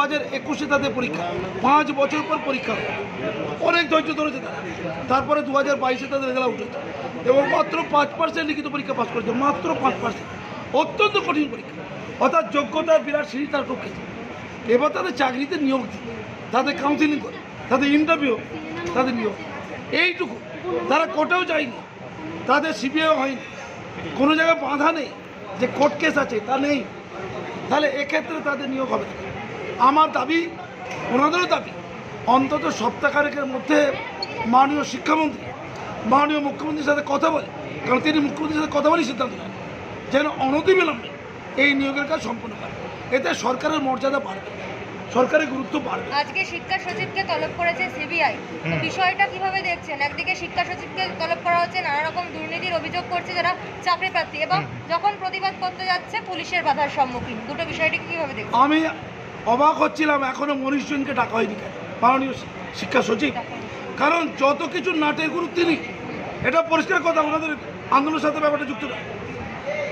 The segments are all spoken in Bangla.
2021-এ তাদের পরীক্ষা, 5 বছর পর পরীক্ষা, অনেক ধৈর্য ধরেছে তারা। তারপরে 2022-এ তাদের রেজাল্ট উঠেছে এবং মাত্র 5% লিখিত পরীক্ষা পাস করেছে, মাত্র 5%। অত্যন্ত কঠিন পরীক্ষা, অর্থাৎ যোগ্যতার বিরাট সিঁড়ি তার পক্ষে। এবার তাদের চাকরিতে নিয়োগ দিই, তাদের কাউন্সিলিং করে, তাদের ইন্টারভিউ, তাদের নিয়োগ, এইটুকু। তারা কোর্টেও যায়নি, তাদের সিবিআইও হয়নি, কোনো জায়গায় বাধা নেই যে কোর্ট কেস আছে, তা নেই। তাহলে এক্ষেত্রে তাদের নিয়োগ হবে না। আমার দাবি, ওনাদেরও দাবি, অন্তত সপ্তাহখানেকের মধ্যে মাননীয় শিক্ষামন্ত্রী মাননীয় মুখ্যমন্ত্রীর সাথে কথা বলে, কারণ তিনি মুখ্যমন্ত্রীর সাথে কথা বলেই সিদ্ধান্ত নেন, যেন অনতিবিলম্বে এই নিয়োগের কাজ সম্পন্ন করে। এতে সরকারের মর্যাদা বাড়বে, সরকারের গুরুত্ব বাড়বে। আজকে শিক্ষা সচিবকে তলব করেছে সিবিআই, বিষয়টা কিভাবে দেখছেন? একদিকে শিক্ষা সচিবকে তলব করা হচ্ছে, নানা রকম দুর্নীতির অভিযোগ করছে যারা চাকরি প্রার্থী, এবং যখন প্রতিবাদ করতে যাচ্ছে পুলিশের বাধার সম্মুখীন। দুটো বিষয়টিকে কিভাবে দেখছেন? আমি অবাক হচ্ছিলাম এখনো মনীষ জৈনকে ডাকা হয়নি কেন, মাননীয় শিক্ষা সচিব। কারণ যত কিছু নাটের গুরু তিনি, এটা পরিষ্কার কথা, ওনাদের আন্দোলনের সাথে ব্যাপারটা যুক্ত না।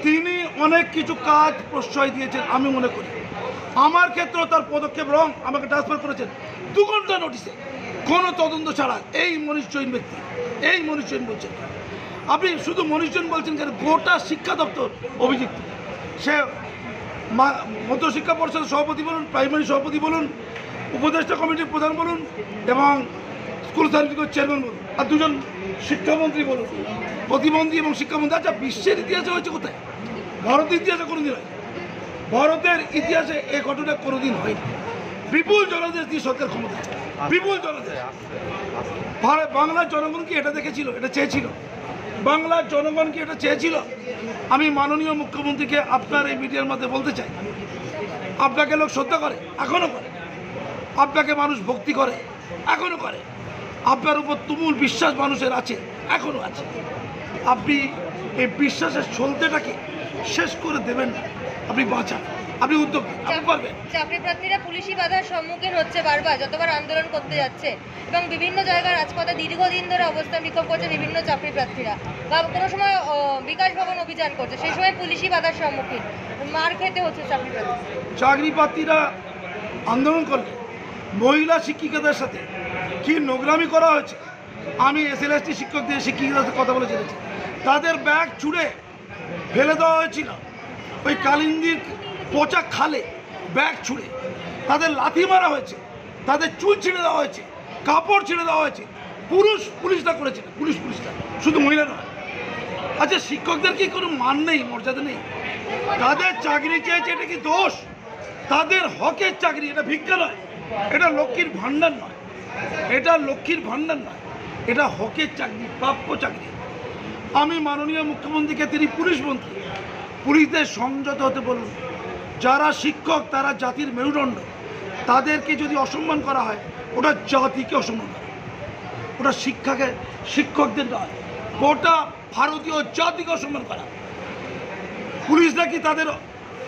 তিনি অনেক কিছু কাজ প্রশ্রয় দিয়েছেন, আমি মনে করি। আমার ক্ষেত্রেও তার পদক্ষেপ রং, আমাকে ট্রান্সফার করেছেন 2 ঘন্টা নোটিশে, কোনো তদন্ত ছাড়া। এই মনীষ জৈন ব্যক্তি, এই মনীষ জৈন বলছেন। আপনি শুধু মনীষ জৈন বলছেন কেন, গোটা শিক্ষা দপ্তর অভিযুক্ত। সে মধ্যশিক্ষা পর্ষদের সভাপতি বলুন, প্রাইমারি সভাপতি বলুন, উপদেষ্টা কমিটির প্রধান বলুন, এবং স্কুল সার্ভিস চেয়ারম্যান বলুন, আর 2 জন শিক্ষামন্ত্রী বলুন, প্রতিমন্ত্রী এবং শিক্ষামন্ত্রী। আচ্ছা, বিশ্বের ইতিহাসে হয়েছে কোথায়? ভারতের ইতিহাসে কোনোদিন হয়, ভারতের ইতিহাসে এ ঘটনা কোনোদিন হয়নি। বিপুল জনাদেশ দিয়ে সরকার ক্ষমতা, বিপুল জনাদেশ। বাংলার জনগণ কি এটা দেখেছিল, এটা চেয়েছিল? বাংলার জনগণ কি এটা চেয়েছিল? আমি মাননীয় মুখ্যমন্ত্রীকে আপনার এই মিডিয়ার মধ্যে বলতে চাই, আপনাকে লোক শ্রদ্ধা করে, এখনও করে, আপনাকে মানুষ ভক্তি করে, এখনও করে, আপনার উপর তুমুল বিশ্বাস মানুষের আছে, এখনও আছে। আপনি এই বিশ্বাসের সলতেটাকে শেষ করে দেবেন না, আপনি বাঁচান, আপনি উদ্যোগ, আপনি পারবেন। চাকরি প্রার্থীরা পুলিশি বাধার সম্মুখীন হচ্ছে বারবার, যতবার আন্দোলন করতে যাচ্ছে, এবং বিভিন্ন জায়গায় রাজপথে দীর্ঘদিন ধরে অবস্থান বিক্ষোভ করছে বিভিন্ন চাকরি প্রার্থীরা, বা কোনো সময় বিকাশ ভবন অভিযান করছে, সেই সময় পুলিশি বাধার সম্মুখীন, মার খেতে হচ্ছে চাকরি প্রার্থী। চাকরি প্রার্থীরা আন্দোলন করলে মহিলা শিক্ষিকাদের সাথে কি নোংরামি করা হয়েছে, আমি SLST শিক্ষকদের শিক্ষিকাদের সাথে কথা বলে জেনেছি। তাদের ব্যাগ ছুঁড়ে ফেলে দেওয়া হয়েছিল ওই কালিন্দির পচা খালে, ব্যাগ ছুঁড়ে তাদের লাথি মারা হয়েছে, তাদের চুল ছিঁড়ে দেওয়া হয়েছে, কাপড় ছিঁড়ে দেওয়া হয়েছে। পুলিশটা করেছে, পুলিশটা, শুধু মহিলা নয়। আচ্ছা, শিক্ষকদের কি কোনো মান নেই, মর্যাদা নেই? তাদের চাকরি চেয়েছে, এটা কি দোষ? তাদের হকের চাকরি, এটা ভিক্ষা নয়, এটা লক্ষ্মীর ভাণ্ডার নয়, এটা লক্ষ্মীর ভাণ্ডার নয়, এটা হকের চাকরি, প্রাপ্য চাকরি। আমি মাননীয় মুখ্যমন্ত্রীকে, তিনি পুলিশ মন্ত্রী, পুলিশদের সংযত হতে বলুন। যারা শিক্ষক তারা জাতির মেরুদণ্ড, তাদেরকে যদি অসম্মান করা হয়, ওটা জাতিকে অসম্মান করা, ওটা শিক্ষকদের নয়, গোটা ভারতীয় জাতিকে অসম্মান করা। পুলিশ নাকি তাদের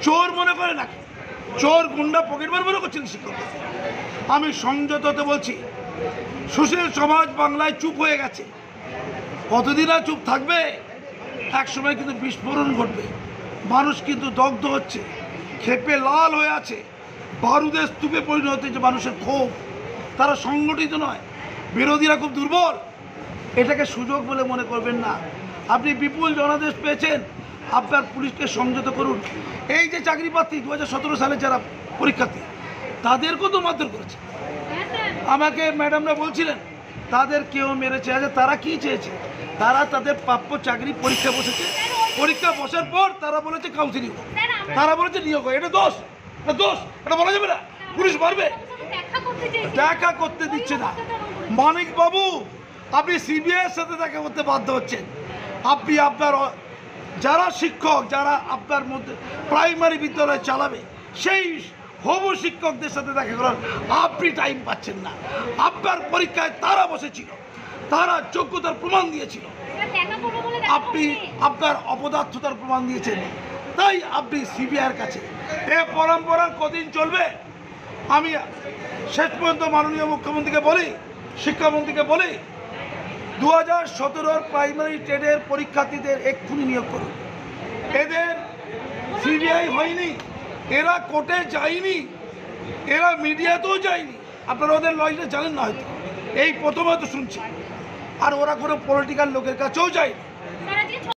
চোর মনে করে, নাকি চোর গুন্ডা পকেটমার মনে করছেন শিক্ষকদের? আমি সংযত হতে বলছি। সুশীল সমাজ বাংলায় চুপ হয়ে গেছে, কতদিন আর চুপ থাকবে? এক সময় কিন্তু বিস্ফোরণ ঘটবে, মানুষ কিন্তু দগ্ধ হচ্ছে, ক্ষেপে লাল হয়ে আছে, বারুদের স্তূপে পরিণত হচ্ছে মানুষের ক্ষোভ। তারা সংগঠিত নয়, বিরোধীরা খুব দুর্বল। এটাকে সুযোগ বলে মনে করবেন না। আপনি বিপুল জনাদেশ পেয়েছেন, আপনার পুলিশকে সংযত করুন। এই যে চাকরি প্রার্থী 2017 সালে যারা পরীক্ষার্থী, তাদেরকেও তো মারধর করেছে। আমাকে ম্যাডামরা বলছিলেন তাদের কেউ মেরেছে। আচ্ছা, তারা কি চেয়েছে? তারা তাদের প্রাপ্য চাকরি পরীক্ষা বসেছে, পরীক্ষা বসার পর তারা বলেছে কাউন্সিলিং, তারা বলেছে নিয়োগ। এটা দোষ, এটা বলা যাবে না। পুলিশ মারবে, দেখা করতে দিচ্ছে না। মানিক বাবু, আপনি সিবিআইয়ের সাথে দেখা করতে বাধ্য হচ্ছেন। আপনি আপনার যারা শিক্ষক, যারা আপনার মধ্যে প্রাইমারি বিদ্যালয় চালাবে, সেই হবু শিক্ষকদের সাথে দেখা করার আপনি টাইম পাচ্ছেন না। আপনার পরীক্ষায় তারা বসেছিল, তারা যোগ্যতার প্রমাণ দিয়েছিল, আপনি আপনার অপদার্থতার প্রমাণ দিয়েছেন, তাই আপনি সিবিআইয়ের কাছে। এ পরম্পরা কদিন চলবে? আমি শেষ পর্যন্ত মাননীয় মুখ্যমন্ত্রীকে বলি, শিক্ষামন্ত্রীকে বলি, 2017 প্রাইমারি ট্রেডের পরীক্ষার্থীদের এক্ষুনি নিয়োগ করুন। এদের সিবিআই হয়নি, এরা কোর্টে যায়নি, এরা মিডিয়াতেও যায়নি, আপনারা ওদের লজিটা জানেন না হয়তো, এই প্রথমে তো শুনছি। আর ওরা কোনো পলিটিক্যাল লোকের কাছেও যায়নি। স্যার আজকে 6